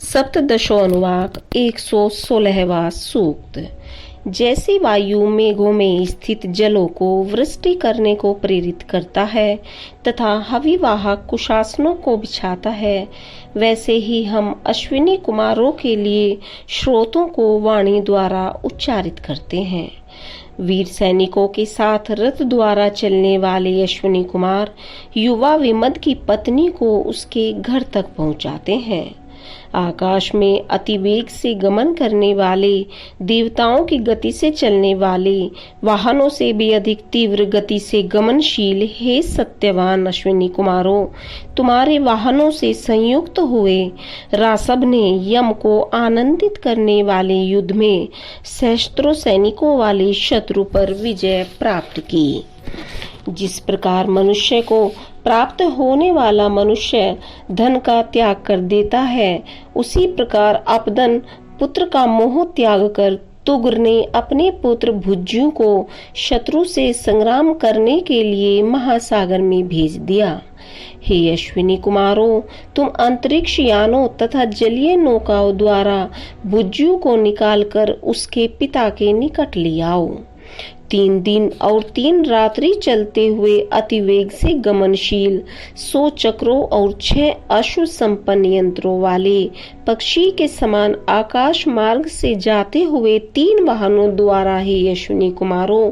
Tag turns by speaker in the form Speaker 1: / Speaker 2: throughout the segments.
Speaker 1: सप्तदशो अनुवाक 116वां सूक्त। जैसी वायु मेघों में स्थित जलों को वृष्टि करने को प्रेरित करता है तथा हविवाहक कुशासनों को बिछाता है, वैसे ही हम अश्विनी कुमारों के लिए श्रोतों को वाणी द्वारा उच्चारित करते हैं। वीर सैनिकों के साथ रथ द्वारा चलने वाले अश्विनी कुमार युवा विमद की पत्नी को उसके घर तक पहुंचाते हैं। आकाश में अतिवेग से गमन करने वाले, देवताओं की गति से चलने वाले, वाहनों से भी अधिक तीव्र गति से गमनशील हे सत्यवान अश्विनी कुमारों, तुम्हारे वाहनों से संयुक्त हुए रासभ ने यम को आनंदित करने वाले युद्ध में सहस्त्रों सैनिकों वाले शत्रु पर विजय प्राप्त की। जिस प्रकार मनुष्य को प्राप्त होने वाला मनुष्य धन का त्याग कर देता है, उसी प्रकार अपदन पुत्र का मोह त्याग कर तुग्र ने अपने पुत्र भुज्यु को शत्रु से संग्राम करने के लिए महासागर में भेज दिया। हे अश्विनी कुमारों, तुम अंतरिक्ष यानों तथा जलीय नौकाओं द्वारा भुज्यु को निकालकर उसके पिता के निकट ले आओ। 3 दिन और 3 रात्रि चलते हुए अतिवेग से गमनशील 100 चक्रों और 6 अश्व संपन्न यंत्रों वाले पक्षी के समान आकाश मार्ग से जाते हुए 3 वाहनों द्वारा ही अश्विनी कुमारों,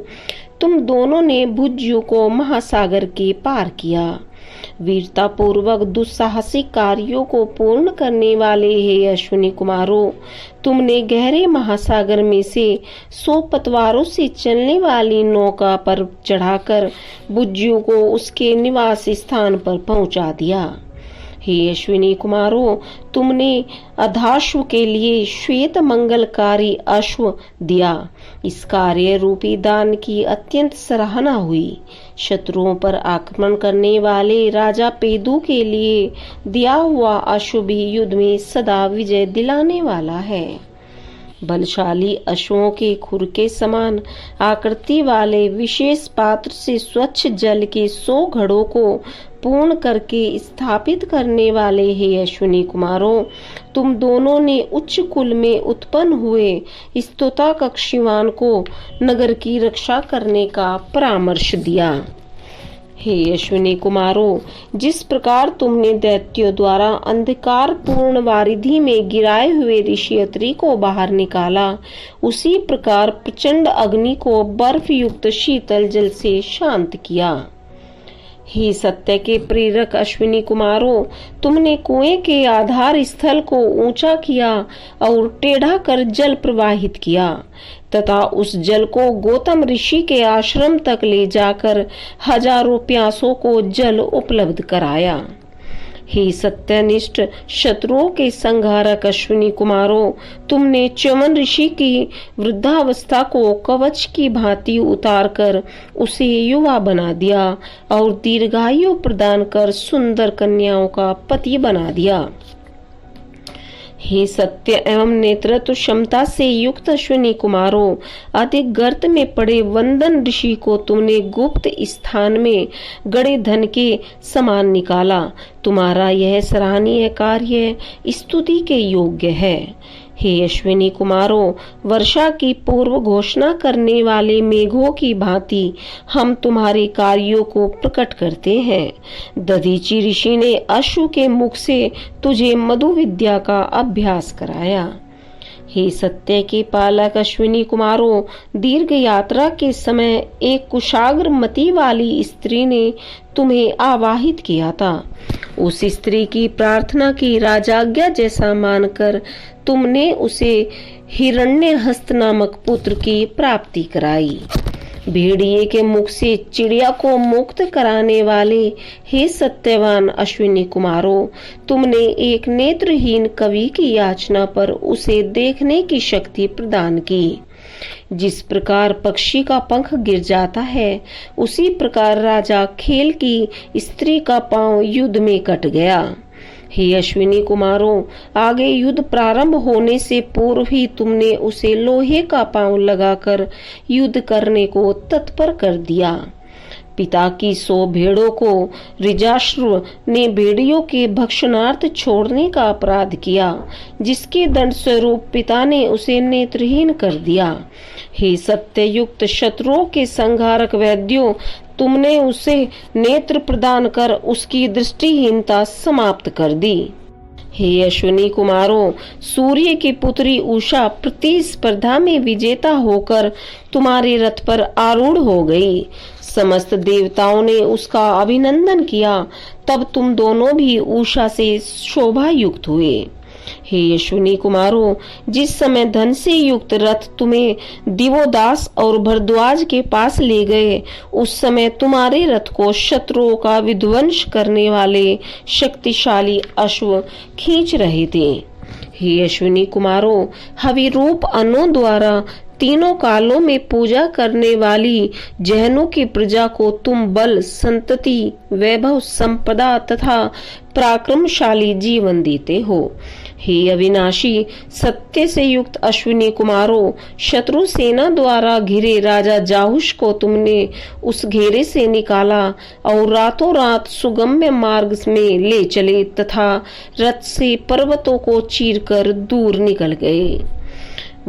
Speaker 1: तुम दोनों ने भुज्यु को महासागर के पार किया। वीरता पूर्वक दुस्साहसिक कार्यों को पूर्ण करने वाले हे अश्विनी कुमारों, तुमने गहरे महासागर में से 100 पतवारों से चलने वाली नौका पर चढ़ाकर भुज्यु को उसके निवास स्थान पर पहुंचा दिया। हे अश्विनी कुमारों, तुमने अधाश्व के लिए श्वेत मंगलकारी अश्व दिया। इस कार्य रूपी दान की अत्यंत सराहना हुई। शत्रुओं पर आक्रमण करने वाले राजा पेदू के लिए दिया हुआ अश्व भी युद्ध में सदा विजय दिलाने वाला है। बलशाली अश्वों के खुर के समान आकृति वाले विशेष पात्र से स्वच्छ जल के 100 घड़ों को पूर्ण करके स्थापित करने वाले हे अश्विनी कुमारों, तुम दोनों ने उच्च कुल में उत्पन्न हुए स्तोता कक्षीवान को नगर की रक्षा करने का परामर्श दिया। हे अश्विनी कुमारों, जिस प्रकार तुमने दैत्यों द्वारा अंधकार पूर्ण वारिधि में गिराए हुए ऋषि अत्रि को बाहर निकाला, उसी प्रकार प्रचंड अग्नि को बर्फ युक्त शीतल जल से शांत किया। हे सत्य के प्रेरक अश्विनी कुमारों, तुमने कुएं के आधार स्थल को ऊंचा किया और टेढ़ा कर जल प्रवाहित किया तथा उस जल को गौतम ऋषि के आश्रम तक ले जाकर हजारों प्यासों को जल उपलब्ध कराया। हे सत्यनिष्ठ शत्रुओं के संहारक अश्विनी कुमारों, तुमने च्यवन ऋषि की वृद्धावस्था को कवच की भांति उतारकर उसे युवा बना दिया और दीर्घायु प्रदान कर सुंदर कन्याओं का पति बना दिया। हे सत्य एवं नेतृत्व क्षमता से युक्त अश्विनी कुमारों, अधिक गर्त में पड़े वंदन ऋषि को तुमने गुप्त स्थान में गड़े धन के समान निकाला। तुम्हारा यह सराहनीय कार्य स्तुति के योग्य है। हे अश्विनी कुमारों, वर्षा की पूर्व घोषणा करने वाले मेघों की भांति हम तुम्हारे कार्यों को प्रकट करते हैं। दधीचि ऋषि ने अश्व के मुख से तुझे मधु विद्या का अभ्यास कराया। हे सत्य के पालक अश्विनी कुमारों, दीर्घ यात्रा के समय एक कुशाग्र मति वाली स्त्री ने तुम्हें आवाहित किया था। उस स्त्री की प्रार्थना की राजाज्ञा जैसा मानकर तुमने उसे हिरण्यहस्त नामक पुत्र की प्राप्ति कराई। भेड़िए के मुख से चिड़िया को मुक्त कराने वाले हे सत्यवान अश्विनी कुमारों, तुमने एक नेत्रहीन कवि की याचना पर उसे देखने की शक्ति प्रदान की। जिस प्रकार पक्षी का पंख गिर जाता है, उसी प्रकार राजा खेल की स्त्री का पांव युद्ध में कट गया। हे अश्विनी कुमारों, आगे युद्ध प्रारंभ होने से पूर्व ही तुमने उसे लोहे का पांव लगाकर युद्ध करने को तत्पर कर दिया। पिता की 100 भेड़ों को रिजाश्व ने भेड़ियों के भक्षणार्थ छोड़ने का अपराध किया, जिसके दंड स्वरूप पिता ने उसे नेत्रहीन कर दिया। हे सत्ययुक्त शत्रुओं के संहारक वैद्यों, तुमने उसे नेत्र प्रदान कर उसकी दृष्टिहीनता समाप्त कर दी। हे अश्विनी कुमारों, सूर्य की पुत्री उषा प्रतिस्पर्धा में विजेता होकर तुम्हारे रथ पर आरूढ़ हो गई। समस्त देवताओं ने उसका अभिनंदन किया, तब तुम दोनों भी उषा से शोभा युक्त हुए। हे अश्विनी कुमारों, जिस समय धन से युक्त रथ तुम्हें दिवोदास और भरद्वाज के पास ले गए, उस समय तुम्हारे रथ को शत्रुओं का विध्वंस करने वाले शक्तिशाली अश्व खींच रहे थे। हे अश्विनी कुमारों, हवि रूप अन्नों द्वारा तीनों कालों में पूजा करने वाली जैनों की प्रजा को तुम बल, संतति, वैभव, संपदा तथा पराक्रमशाली जीवन देते हो। हे अविनाशी सत्य से युक्त अश्विनी कुमारों, शत्रु सेना द्वारा घिरे राजा जाहुष को तुमने उस घेरे से निकाला और रातों रात सुगम्य मार्ग में ले चले तथा रथ से पर्वतों को चीरकर दूर निकल गए।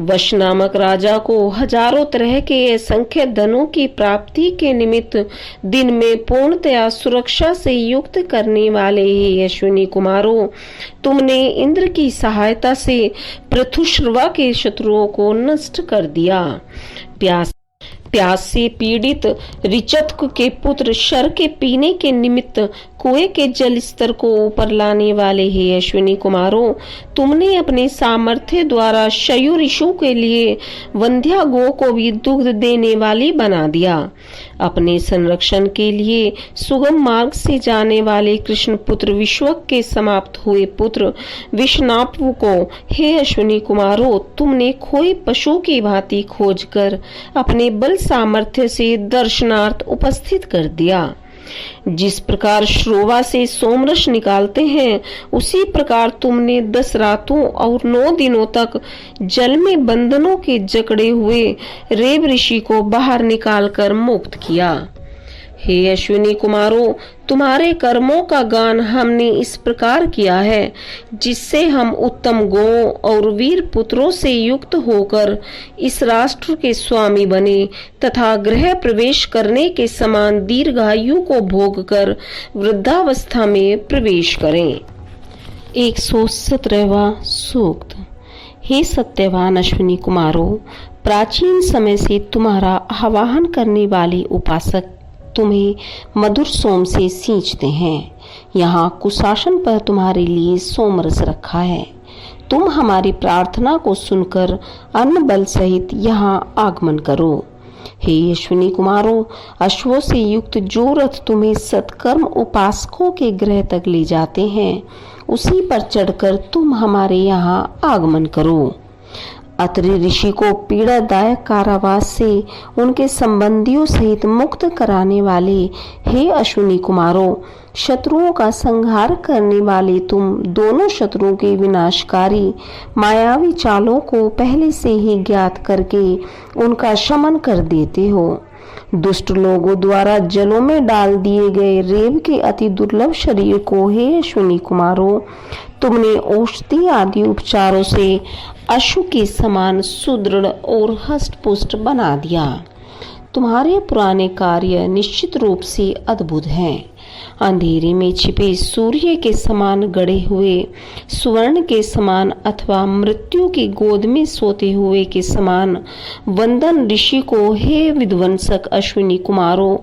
Speaker 1: वश नामक राजा को हजारों तरह के असंख्य धनों की प्राप्ति के निमित्त दिन में पूर्णतया सुरक्षा से युक्त करने वाले ही अश्विनी कुमारों, तुमने इंद्र की सहायता से पृथुश्रवा के शत्रुओं को नष्ट कर दिया। प्यास से पीड़ित रिचतक के पुत्र शर के पीने के निमित्त कुएं के जल स्तर को ऊपर लाने वाले हे अश्विनी कुमारों, तुमने अपने सामर्थ्य द्वारा शयु ऋषु के लिए वंध्या गो को भी दुग्ध देने वाली बना दिया। अपने संरक्षण के लिए सुगम मार्ग से जाने वाले कृष्ण पुत्र विश्वक के समाप्त हुए पुत्र विष्णापु को हे अश्विनी कुमारों, तुमने खोए पशु की भांति खोज कर अपने बल सामर्थ्य से दर्शनार्थ उपस्थित कर दिया। जिस प्रकार श्रोवा से सोमरस निकालते हैं, उसी प्रकार तुमने 10 रातों और 9 दिनों तक जल में बंधनों के जकड़े हुए रेव ऋषि को बाहर निकालकर मुक्त किया। हे अश्विनी कुमारों, तुम्हारे कर्मों का गान हमने इस प्रकार किया है, जिससे हम उत्तम गौओं और वीर पुत्रों से युक्त होकर इस राष्ट्र के स्वामी बने तथा गृह प्रवेश करने के समान दीर्घायु को भोग कर वृद्धावस्था में प्रवेश करें। 117वां सूक्त। हे सत्यवान अश्विनी कुमारों, प्राचीन समय से तुम्हारा आवाहन करने वाले उपासक तुम्हें मधुर सोम से सींचते हैं। यहाँ कुशासन पर तुम्हारे लिए सोमरस रखा है। तुम हमारी प्रार्थना को सुनकर अन्न बल सहित यहाँ आगमन करो। हे अश्विनी कुमारों, अश्वों से युक्त जो रथ तुम्हें सत्कर्म उपासकों के गृह तक ले जाते हैं, उसी पर चढ़कर तुम हमारे यहाँ आगमन करो। अत्रि ऋषि को पीड़ादायक कारावास से उनके संबंधियों सहित मुक्त कराने वाले हे अश्विनी कुमारों, शत्रुओं का संहार करने वाले तुम दोनों शत्रुओं के विनाशकारी मायावी चालों को पहले से ही ज्ञात करके उनका शमन कर देते हो। दुष्ट लोगों द्वारा जलों में डाल दिए गए रेव के अति दुर्लभ शरीर को हे अश्विनी कुमारों, तुमने औषधि आदि उपचारों से अश्व के समान सुदृढ़ और हष्टपुष्ट बना दिया। तुम्हारे पुराने कार्य निश्चित रूप से अद्भुत हैं। अंधेरे में छिपे सूर्य के समान गड़े हुए, स्वर्ण के समान अथवा मृत्यु की गोद में सोते हुए के समान वंदन ऋषि को हे विध्वंसक अश्विनी कुमारों,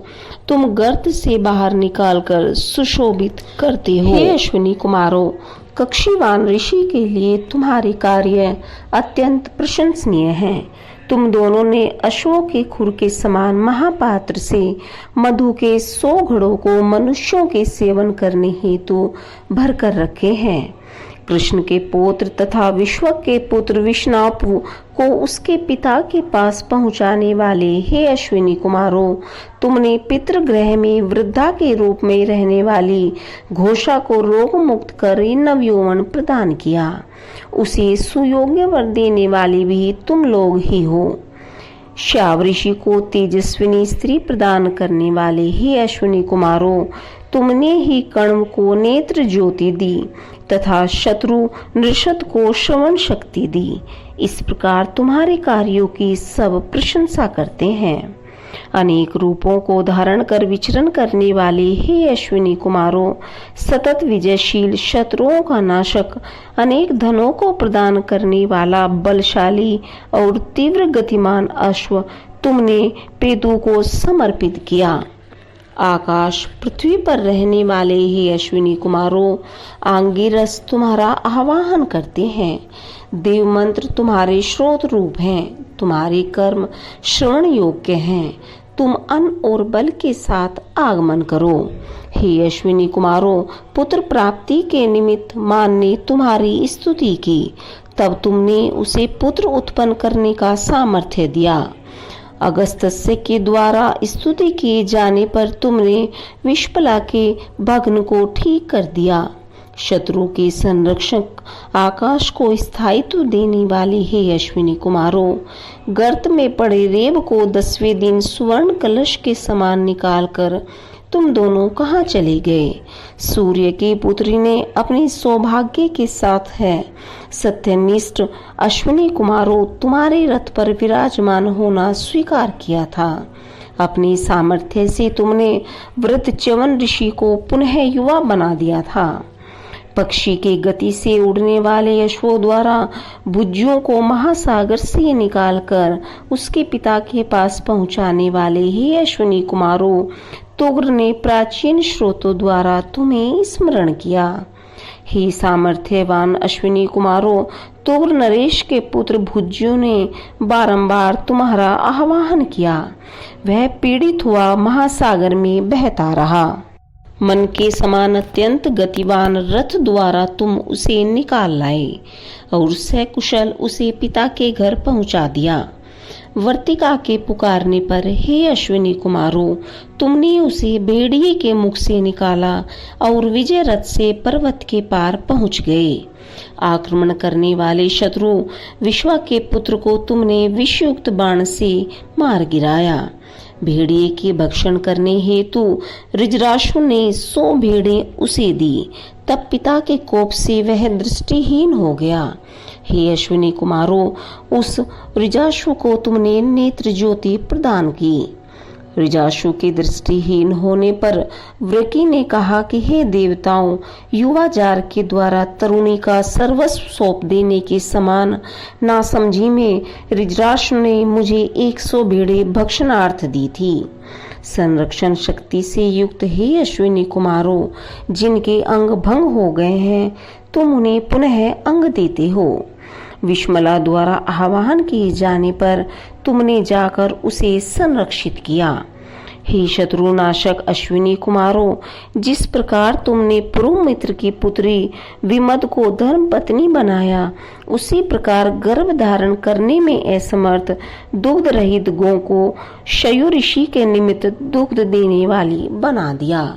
Speaker 1: तुम गर्त से बाहर निकालकर सुशोभित करते हो। हे अश्विनी कुमारों, कक्षीवान ऋषि के लिए तुम्हारे कार्य अत्यंत प्रशंसनीय हैं। तुम दोनों ने अश्वों के खुर के समान महापात्र से मधु के 100 घड़ों को मनुष्यों के सेवन करने हेतु भर कर रखे हैं। कृष्ण के पुत्र तथा विश्वक के पुत्र विष्णापु को उसके पिता के पास पहुंचाने वाले हे अश्विनी कुमारों, तुमने पितृगृह में वृद्धा के रूप में रहने वाली घोषा को रोग मुक्त कर नवयौवन प्रदान किया। उसे सुयोग्य वर देने वाले भी तुम लोग ही हो। श्याव ऋषि को तेजस्विनी स्त्री प्रदान करने वाले हे अश्विनी कुमारों, तुमने ही कण्व को नेत्र ज्योति दी तथा शत्रु नृषद को श्रवण शक्ति दी। इस प्रकार तुम्हारे कार्यों की सब प्रशंसा करते हैं। अनेक रूपों को धारण कर विचरण करने वाले हे अश्विनी कुमारों, सतत विजयशील, शत्रुओं का नाशक, अनेक धनों को प्रदान करने वाला, बलशाली और तीव्र गतिमान अश्व तुमने पेदू को समर्पित किया। आकाश पृथ्वी पर रहने वाले ही अश्विनी कुमारों, आंगिरस तुम्हारा आवाहन करते हैं। देव मंत्र तुम्हारे स्रोत रूप हैं। तुम्हारे कर्म श्रवण योग्य हैं। तुम अन्न और बल के साथ आगमन करो। हे अश्विनी कुमारों, पुत्र प्राप्ति के निमित्त मान ने तुम्हारी स्तुति की, तब तुमने उसे पुत्र उत्पन्न करने का सामर्थ्य दिया। अगस्त्य के द्वारा स्तुति किए जाने पर तुमने विश्पला के भग्न को ठीक कर दिया। शत्रु के संरक्षक, आकाश को स्थायित्व देने वाले हे अश्विनी कुमारों, गर्त में पड़े रेब को 10वें दिन सुवर्ण कलश के समान निकालकर तुम दोनों कहाँ चले गए? सूर्य की पुत्री ने अपने सौभाग्य के साथ है सत्यनिष्ठ अश्विनी कुमारों, तुम्हारे रथ पर विराजमान होना स्वीकार किया था। अपनी सामर्थ्य से तुमने वृद्ध च्यवन ऋषि को पुनः युवा बना दिया था। पक्षी के गति से उड़ने वाले अश्वों द्वारा भुज्यों को महासागर से निकालकर उसके पिता के पास पहुंचाने वाले हे अश्विनी कुमारों, तुग्र ने प्राचीन स्रोतों द्वारा तुम्हें स्मरण किया। हे सामर्थ्यवान अश्विनी कुमारों, तुग्र नरेश के पुत्र भुज्यों ने बारंबार तुम्हारा आह्वान किया। वह पीड़ित हुआ महासागर में बहता रहा। मन के समान अत्यंत गतिवान रथ द्वारा तुम उसे निकाल लाए और सकुशल उसे पिता के घर पहुंचा दिया। वर्तिका के पुकारने पर हे अश्विनी कुमारों, तुमने उसे भेड़िए के मुख से निकाला और विजय रथ से पर्वत के पार पहुंच गए। आक्रमण करने वाले शत्रु विश्वा के पुत्र को तुमने विषयुक्त बाण से मार गिराया। भेड़िए के भक्षण करने हेतु ऋजराशु ने 100 भेड़ें उसे दी। तब पिता के कोप से वह दृष्टिहीन हो गया। हे अश्विनी कुमारों, उस ऋजाशु को तुमने नेत्र ज्योति प्रदान की। ऋजाशु के दृष्टिहीन होने पर वृकी ने कहा कि हे देवताओं, युवा जार के द्वारा तरुणी का सर्वस्व सौंप देने के समान नासमझी में ऋजराशु ने मुझे 100 भेड़ें भक्षणार्थ दी थी। संरक्षण शक्ति से युक्त हे अश्विनी कुमारों, जिनके अंग भंग हो गए हैं, तुम उन्हें पुनः अंग देते हो। विश्मला द्वारा आह्वान किए जाने पर तुमने जाकर उसे संरक्षित किया। हे शत्रुनाशक अश्विनी कुमारों, जिस प्रकार तुमने पुरुमित्र की पुत्री विमद को धर्म पत्नी बनाया, उसी प्रकार गर्भ धारण करने में असमर्थ दुग्ध रहित गौ को शयु ऋषि के निमित्त दुग्ध देने वाली बना दिया।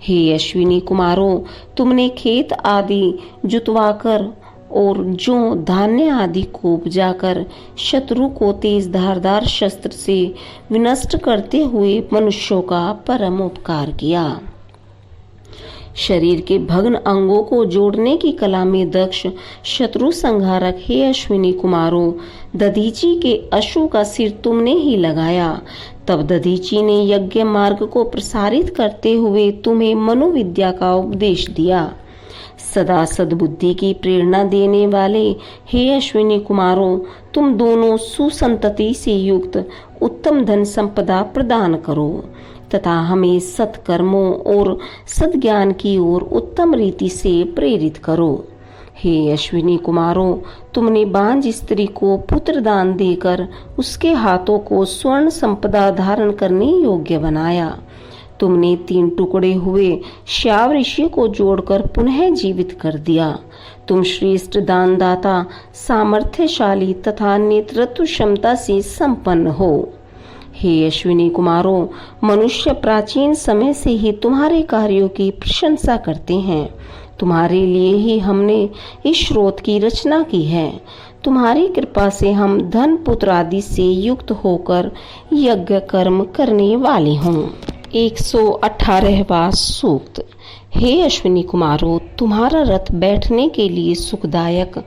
Speaker 1: हे अश्विनी कुमारों, तुमने खेत आदि जुतवाकर और जो धान्य आदि को उपजाकर शत्रु को तेज धारदार शस्त्र से विनष्ट करते हुए मनुष्यों का परम उपकार किया। शरीर के भग्न अंगों को जोड़ने की कला में दक्ष शत्रु संहारक हे अश्विनी कुमारों, दधीची के अश्व का सिर तुमने ही लगाया। तब दधीची ने यज्ञ मार्ग को प्रसारित करते हुए तुम्हें मनोविद्या का उपदेश दिया। सदा सद्बुद्धि की प्रेरणा देने वाले हे अश्विनी कुमारों, तुम दोनों सुसंतति से युक्त उत्तम धन संपदा प्रदान करो तथा हमें सत्कर्मों और सद्ज्ञान की ओर उत्तम रीति से प्रेरित करो। हे अश्विनी कुमारों, तुमने बांझ स्त्री को पुत्र दान देकर उसके हाथों को स्वर्ण संपदा धारण करने योग्य बनाया। तुमने 3 टुकड़े हुए श्याव ऋषि को जोड़कर पुनः जीवित कर दिया। तुम श्रेष्ठ दानदाता, सामर्थ्यशाली तथा नेतृत्व क्षमता से संपन्न हो। हे अश्विनी कुमारों, मनुष्य प्राचीन समय से ही तुम्हारे कार्यों की प्रशंसा करते हैं। तुम्हारे लिए ही हमने इस स्रोत की रचना की है। तुम्हारी कृपा से हम धन पुत्र आदि से युक्त होकर यज्ञ कर्म करने वाले हों। 118वां सूक्त। हे अश्विनी कुमारों, तुम्हारा रथ बैठने के लिए सुखदायक,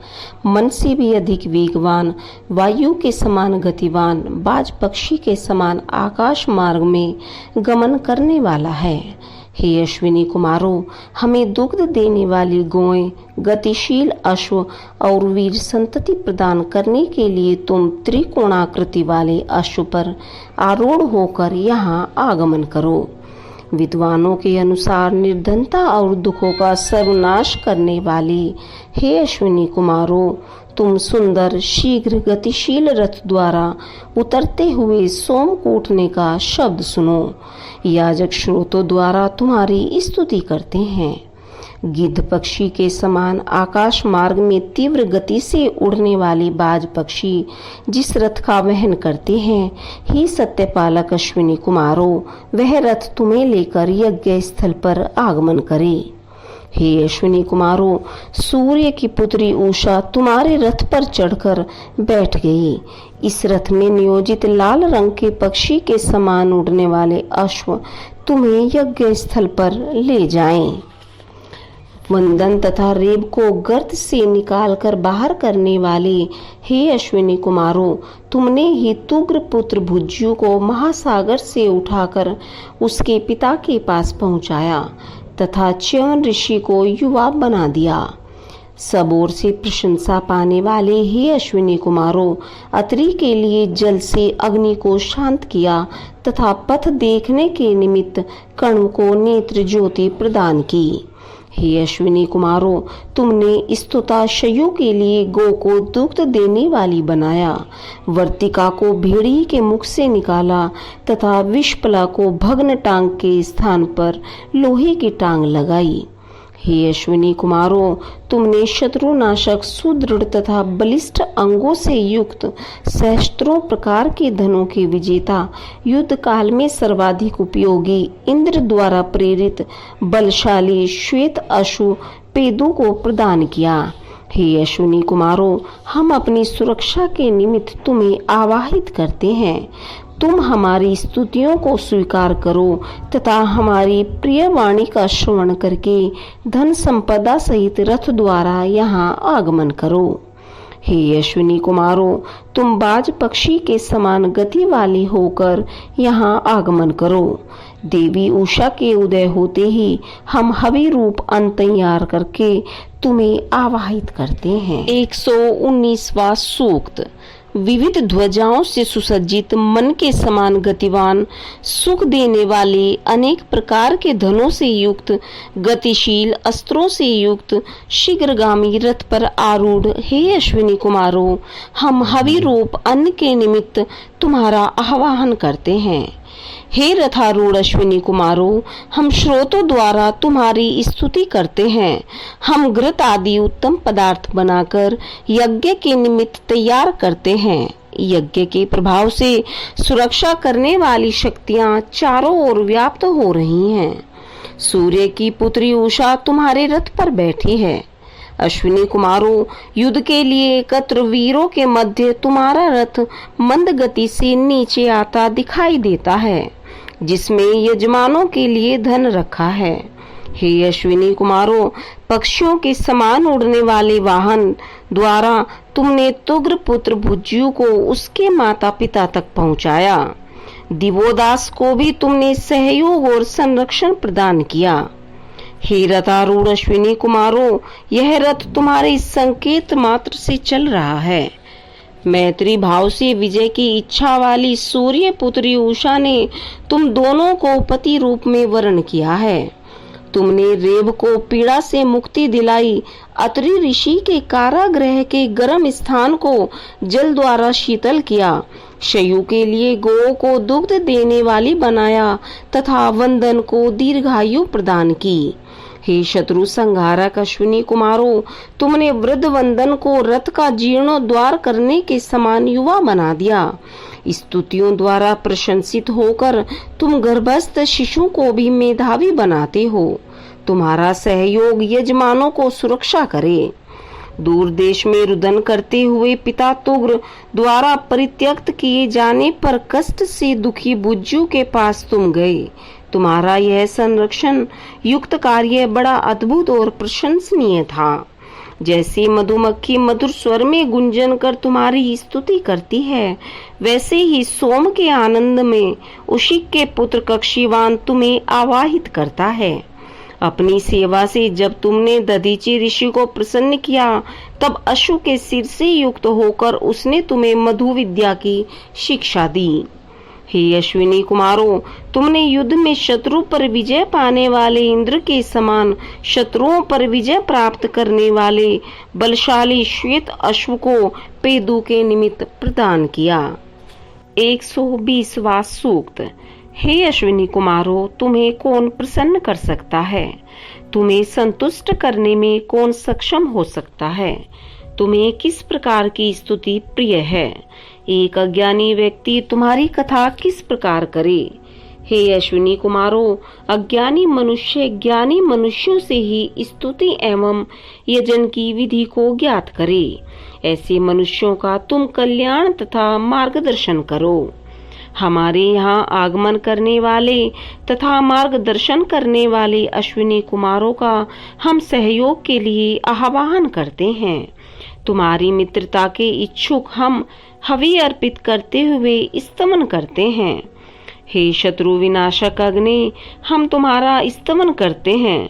Speaker 1: मन से भी अधिक वेगवान, वायु के समान गतिवान, बाज पक्षी के समान आकाश मार्ग में गमन करने वाला है। हे अश्विनी कुमारों, हमें दुग्ध देने वाली गौएं, गतिशील अश्व और वीर संतति प्रदान करने के लिए तुम त्रिकोणाकृति वाले अश्व पर आरूढ़ होकर यहाँ आगमन करो। विद्वानों के अनुसार निर्धनता और दुखों का सर्वनाश करने वाले हे अश्विनी कुमारों, तुम सुंदर शीघ्र गतिशील रथ द्वारा उतरते हुए सोमकूटने का शब्द सुनो। याजक श्रोतों द्वारा तुम्हारी स्तुति करते हैं। गिद्ध पक्षी के समान आकाश मार्ग में तीव्र गति से उड़ने वाले बाज पक्षी जिस रथ का वहन करते हैं, हे सत्यपालक अश्विनी कुमारों, वह रथ तुम्हें लेकर यज्ञ स्थल पर आगमन करे। हे अश्विनी कुमारों, सूर्य की पुत्री उषा तुम्हारे रथ पर चढ़कर बैठ गई। इस रथ में नियोजित लाल रंग के पक्षी के समान उड़ने वाले अश्व तुम्हें यज्ञ स्थल पर ले जाएं। वंदन तथा रेब को गर्त से निकालकर बाहर करने वाले हे अश्विनी कुमारों, तुमने ही तुग्र पुत्र भुज्यु को महासागर से उठाकर उसके पिता के पास पहुंचाया तथा च्यवन ऋषि को युवा बना दिया। सब ओर से प्रशंसा पाने वाले हे अश्विनी कुमारों, अत्रि के लिए जल से अग्नि को शांत किया तथा पथ देखने के निमित्त कर्ण को नेत्र ज्योति प्रदान की। हे अश्विनी कुमारों, तुमने स्तुताशयों के लिए गौ को दुग्ध देने वाली बनाया, वर्तिका को भेड़ी के मुख से निकाला तथा विषपला को भग्न टांग के स्थान पर लोहे की टांग लगाई। हे अश्विनी कुमारों, तुमने शत्रुनाशक सुदृढ़ तथा बलिष्ठ अंगों से युक्त सहस्त्रों प्रकार के धनों के विजेता, युद्ध काल में सर्वाधिक उपयोगी, इंद्र द्वारा प्रेरित बलशाली श्वेत अश्व पेदों को प्रदान किया। हे अश्विनी कुमारों, हम अपनी सुरक्षा के निमित्त तुम्हें आवाहित करते हैं। तुम हमारी स्तुतियों को स्वीकार करो तथा हमारी प्रिय वाणी का श्रवण करके धन संपदा सहित रथ द्वारा यहाँ आगमन करो। हे अश्विनी कुमारों, तुम बाज पक्षी के समान गति वाली होकर यहाँ आगमन करो। देवी उषा के उदय होते ही हम हवि रूप अन्न तैयार करके तुम्हें आवाहित करते हैं। 119वां सूक्त। विविध ध्वजाओं से सुसज्जित, मन के समान गतिवान, सुख देने वाले, अनेक प्रकार के धनों से युक्त, गतिशील अस्त्रों से युक्त, शीघ्रगामी रथ पर आरूढ़ हे अश्विनी कुमारों, हम हवि रूप अन्न के निमित्त तुम्हारा आह्वान करते हैं। हे रथारूढ़ अश्विनी कुमारों, हम श्रोतों द्वारा तुम्हारी स्तुति करते हैं। हम घृत आदि उत्तम पदार्थ बनाकर यज्ञ के निमित्त तैयार करते हैं। यज्ञ के प्रभाव से सुरक्षा करने वाली शक्तियां चारों ओर व्याप्त हो रही हैं। सूर्य की पुत्री उषा तुम्हारे रथ पर बैठी है। अश्विनी कुमारों, युद्ध के लिए एकत्र वीरों के मध्य तुम्हारा रथ मंद गति से नीचे आता दिखाई देता है, जिसमें यजमानों के लिए धन रखा है। हे अश्विनी कुमारों, पक्षियों के समान उड़ने वाले वाहन द्वारा तुमने तुग्र पुत्र भुज्यु को उसके माता पिता तक पहुंचाया। दिवोदास को भी तुमने सहयोग और संरक्षण प्रदान किया। हे रथारूढ़ अश्विनी कुमारों, यह रथ तुम्हारे संकेत मात्र से चल रहा है। मैत्री भाव से विजय की इच्छा वाली सूर्य पुत्री उषा ने तुम दोनों को पति रूप में वर्ण किया है। तुमने रेब को पीड़ा से मुक्ति दिलाई, अत्रि ऋषि के कारागृह के गर्म स्थान को जल द्वारा शीतल किया, शयु के लिए गौ को दुग्ध देने वाली बनाया तथा वंदन को दीर्घायु प्रदान की। हे शत्रु संहारक अश्विनी कुमारों, तुमने वृद्ध वंदन को रथ का जीर्णोद्धार करने के समान युवा बना दिया। स्तुतियों द्वारा प्रशंसित होकर तुम गर्भस्थ शिशु को भी मेधावी बनाते हो। तुम्हारा सहयोग यजमानों को सुरक्षा करे। दूर देश में रुदन करते हुए पिता तुग्र द्वारा परित्यक्त किए जाने पर कष्ट से दुखी बुज्जू के पास तुम गए। तुम्हारा यह संरक्षण युक्त कार्य बड़ा अद्भुत और प्रशंसनीय था। जैसे मधुमक्खी मधुर स्वर में गुंजन कर तुम्हारी स्तुति करती है, वैसे ही सोम के आनंद में उशिक के पुत्र कक्षीवान तुम्हें आवाहित करता है। अपनी सेवा से जब तुमने दधीचि ऋषि को प्रसन्न किया, तब अशु के सिर से युक्त होकर उसने तुम्हें मधु विद्या की शिक्षा दी। हे अश्विनी कुमारों, तुमने युद्ध में शत्रु पर विजय पाने वाले इंद्र के समान शत्रुओं पर विजय प्राप्त करने वाले बलशाली श्वेत अश्व को पेदु के निमित्त प्रदान किया। 120वां सूक्त। हे अश्विनी कुमारों, तुम्हें कौन प्रसन्न कर सकता है? तुम्हें संतुष्ट करने में कौन सक्षम हो सकता है? तुम्हें किस प्रकार की स्तुति प्रिय है? एक अज्ञानी व्यक्ति तुम्हारी कथा किस प्रकार करे? हे अश्विनी कुमारों, अज्ञानी मनुष्य ज्ञानी मनुष्यों से ही स्तुति एवं यजन की विधि को ज्ञात करे। ऐसे मनुष्यों का तुम कल्याण तथा मार्गदर्शन करो। हमारे यहाँ आगमन करने वाले तथा मार्गदर्शन करने वाले अश्विनी कुमारों का हम सहयोग के लिए आह्वान करते हैं। तुम्हारी मित्रता के इच्छुक हम हवि अर्पित करते हुए स्तमन करते हैं। हे शत्रु विनाशक अग्नि, हम तुम्हारा स्तमन करते हैं,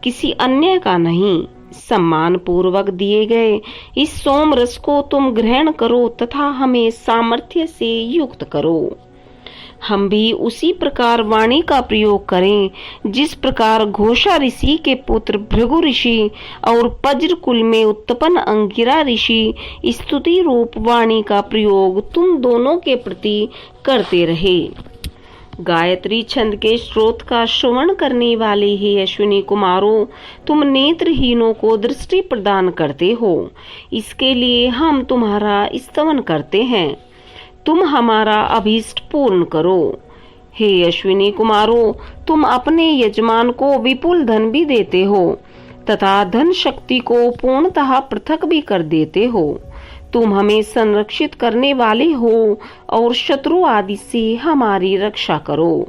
Speaker 1: किसी अन्य का नहीं। सम्मान पूर्वक दिए गए इस सोम रस को तुम ग्रहण करो तथा हमें सामर्थ्य से युक्त करो। हम भी उसी प्रकार वाणी का प्रयोग करें जिस प्रकार घोषा ऋषि के पुत्र भृगु ऋषि और पज्र कुल में उत्पन्न अंगिरा ऋषि स्तुति रूप वाणी का प्रयोग तुम दोनों के प्रति करते रहे। गायत्री छंद के स्रोत का श्रवण करने वाले ही अश्विनी कुमारों, तुम नेत्रहीनों को दृष्टि प्रदान करते हो, इसके लिए हम तुम्हारा स्तवन करते हैं। तुम हमारा अभीष्ट पूर्ण करो। हे अश्विनी कुमारों, तुम अपने यजमान को विपुल धन भी देते हो तथा धन शक्ति को पूर्णतः पृथक भी कर देते हो। तुम हमें संरक्षित करने वाले हो और शत्रु आदि से हमारी रक्षा करो।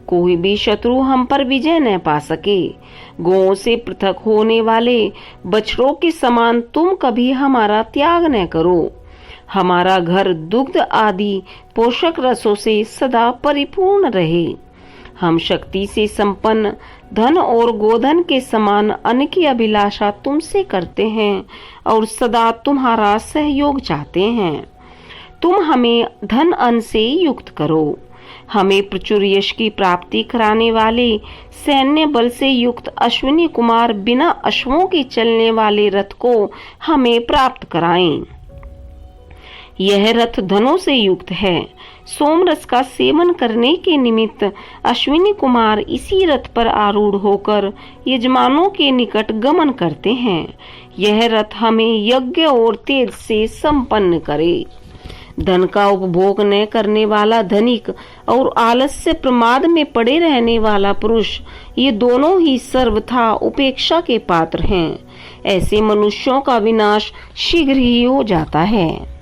Speaker 1: कोई भी शत्रु हम पर विजय न पा सके। गौओं से पृथक होने वाले बछड़ों के समान तुम कभी हमारा त्याग न करो। हमारा घर दुग्ध आदि पोषक रसों से सदा परिपूर्ण रहे। हम शक्ति से संपन्न धन और गोधन के समान अन्न की अभिलाषा तुमसे करते हैं और सदा तुम्हारा सहयोग चाहते हैं। तुम हमें धन अन्न से युक्त करो। हमें प्रचुर यश की प्राप्ति कराने वाले सैन्य बल से युक्त अश्विनी कुमार बिना अश्वों के चलने वाले रथ को हमें प्राप्त कराएं। यह रथ धनों से युक्त है। सोमरस का सेवन करने के निमित्त अश्विनी कुमार इसी रथ पर आरूढ़ होकर यजमानों के निकट गमन करते हैं। यह रथ हमें यज्ञ और तेज से संपन्न करे। धन का उपभोग न करने वाला धनिक और आलस्य प्रमाद में पड़े रहने वाला पुरुष, ये दोनों ही सर्वथा उपेक्षा के पात्र हैं। ऐसे मनुष्यों का विनाश शीघ्र ही हो जाता है।